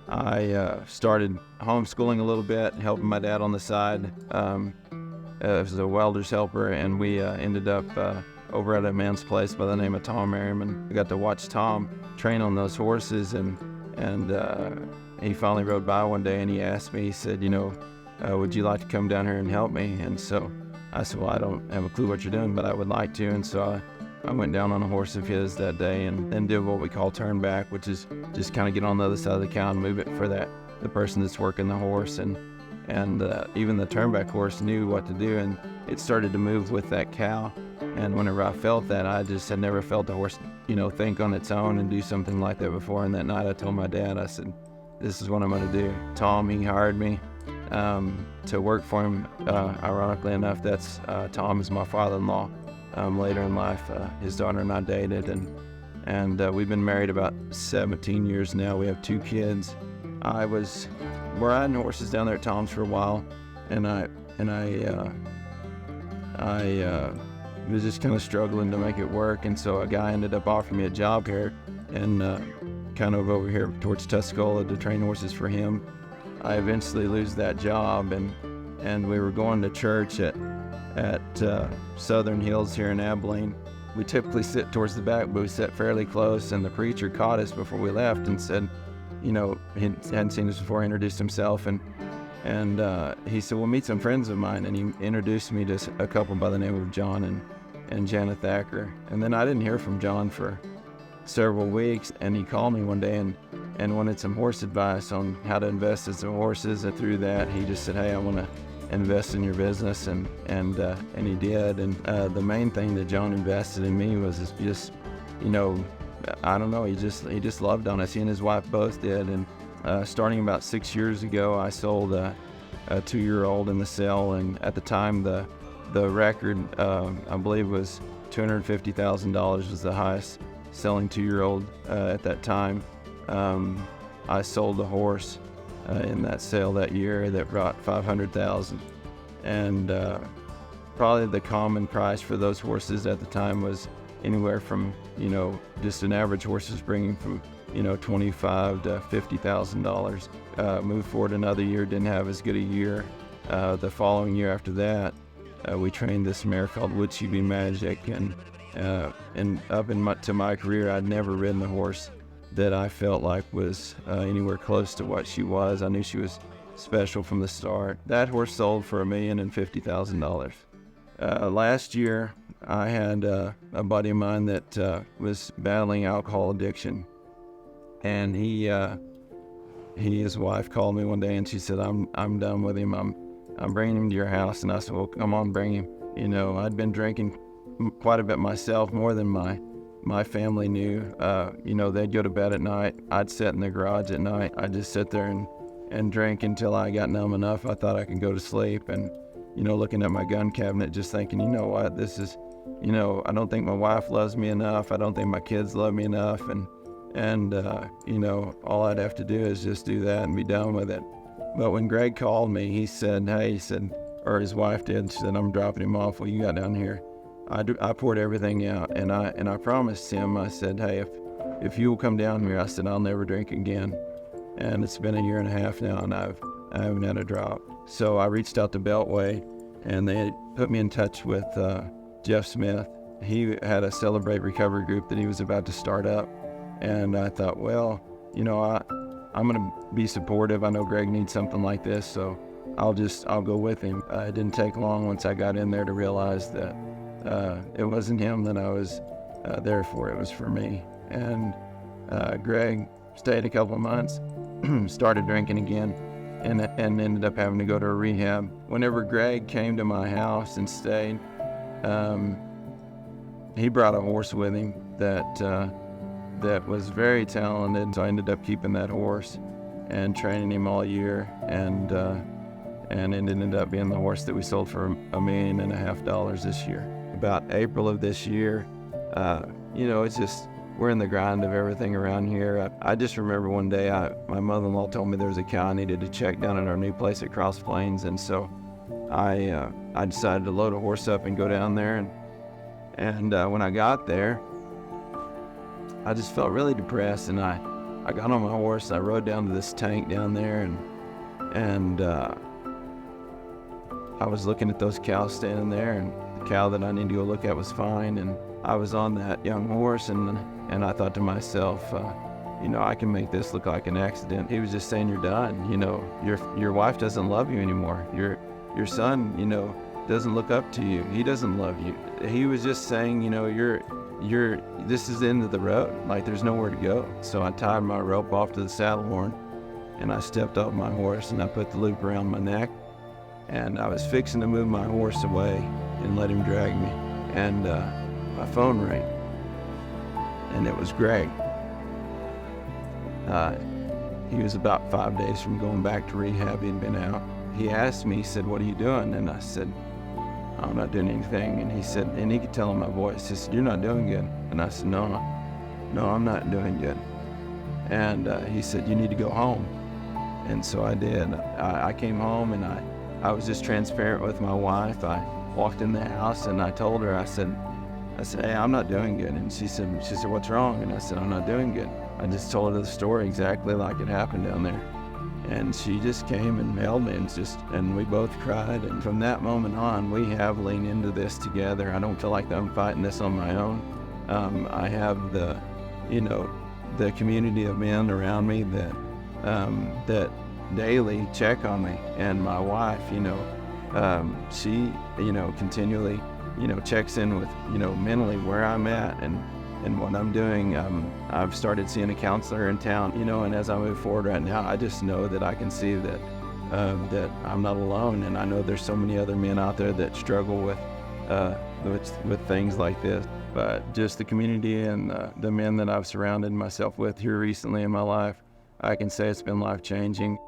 I started homeschooling a little bit, helping my dad on the side. As a welder's helper, and we ended up over at a man's place by the name of Tom Merriman. We got to watch Tom train on those horses, and he finally rode by one day and he asked me, he said, would you like to come down here and help me? And so I said, well, I don't have a clue what you're doing, but I would like to. And so I went down on a horse of his that day and then did what we call turn back, which is just kind of get on the other side of the cow and move it for the person that's working the horse. And even the turnback horse knew what to do, and it started to move with that cow. And whenever I felt that, I just had never felt the horse, think on its own and do something like that before. And that night I told my dad, I said, this is what I'm going to do. Tom, he hired me to work for him. Ironically enough, that's Tom is my father-in-law. Later in life, his daughter and I dated, and we've been married about 17 years now. We have 2 kids. I was riding horses down there at Tom's for a while, and I was just kind of struggling to make it work, and so a guy ended up offering me a job here, and kind of over here towards Tuscola to train horses for him. I eventually lose that job, and we were going to church at Southern Hills here in Abilene. We typically sit towards the back, but we sat fairly close, and the preacher caught us before we left and said, he hadn't seen us before, introduced himself, and he said, well, meet some friends of mine, and he introduced me to a couple by the name of John and Janet Thacker. And then I didn't hear from John for several weeks, and he called me one day and wanted some horse advice on how to invest in some horses, and through that, he just said, hey, I want to invest in your business, and he did. And the main thing that John invested in me was just, I don't know, he just loved on us. He and his wife both did. And starting about 6 years ago, I sold a 2-year-old in the sale, and at the time the record I believe was $250,000 was the highest selling 2-year-old at that time. I sold a horse in that sale that year that brought $500,000, and probably the common price for those horses at the time was anywhere from just an average horse is bringing from $25,000 to $50,000. Moved forward another year, didn't have as good a year. The following year after that, we trained this mare called Would She Be Magic, and up to my career, I'd never ridden a horse that I felt like was anywhere close to what she was. I knew she was special from the start. That horse sold for $1,050,000. Last year, I had a buddy of mine that was battling alcohol addiction, and his wife called me one day and she said, I'm done with him. I'm bringing him to your house. And I said, well, come on, bring him. I'd been drinking quite a bit myself, more than my family knew. They'd go to bed at night. I'd sit in the garage at night. I'd just sit there and drink until I got numb enough. I thought I could go to sleep, and looking at my gun cabinet, just thinking, what, this is, I don't think my wife loves me enough. I don't think my kids love me enough. And all I'd have to do is just do that and be done with it. But when Greg called me, or his wife did, she said, I'm dropping him off. Well, you got down here. I poured everything out, and I promised him, I said, hey, if you will come down here, I said, I'll never drink again. And it's been 1.5 years now, and I haven't had a drop. So I reached out to Beltway, and they put me in touch with Jeff Smith. He had a Celebrate Recovery group that he was about to start up. And I thought, well, I'm going to be supportive. I know Greg needs something like this, so I'll go with him. It didn't take long once I got in there to realize that it wasn't him that I was there for. It was for me. And Greg stayed a couple of months, started drinking again, and ended up having to go to a rehab. Whenever Greg came to my house and stayed, he brought a horse with him that was very talented. So I ended up keeping that horse and training him all year, and it ended up being the horse that we sold for $1.5 million this year. About April of this year, it's just, we're in the grind of everything around here. I just remember one day, my mother-in-law told me there was a cow I needed to check down at our new place at Cross Plains, and so I decided to load a horse up and go down there, and when I got there, I just felt really depressed, and I got on my horse, I rode down to this tank down there, and I was looking at those cows standing there, and the cow that I needed to go look at was fine, and I was on that young horse, and I thought to myself, I can make this look like an accident. He was just saying, you're done. Your wife doesn't love you anymore. Your son, doesn't look up to you. He doesn't love you. He was just saying, this is the end of the road. Like, there's nowhere to go. So I tied my rope off to the saddle horn, and I stepped off my horse, and I put the loop around my neck, and I was fixing to move my horse away and let him drag me. And my phone rang, and it was Greg. He was about 5 days from going back to rehab. He'd been out. He asked me, he said, "What are you doing?" And I said, "I'm not doing anything." And he said, and he could tell in my voice, he said, "You're not doing good." And I said, No, I'm not doing good. And he said, "You need to go home." And so I did. I came home, and I was just transparent with my wife. I walked in the house, and I told her, I said, "Hey, I'm not doing good." And she said, "What's wrong?" And I said, "I'm not doing good." I just told her the story exactly like it happened down there. And she just came and held me, and we both cried. And from that moment on, we have leaned into this together. I don't feel like I'm fighting this on my own. I have the community of men around me that daily check on me. And my wife, she, continually, checks in with, mentally where I'm at and what I'm doing. I've started seeing a counselor in town, and as I move forward right now, I just know that I can see that I'm not alone, and I know there's so many other men out there that struggle with things like this. But just the community and the men that I've surrounded myself with here recently in my life, I can say it's been life-changing.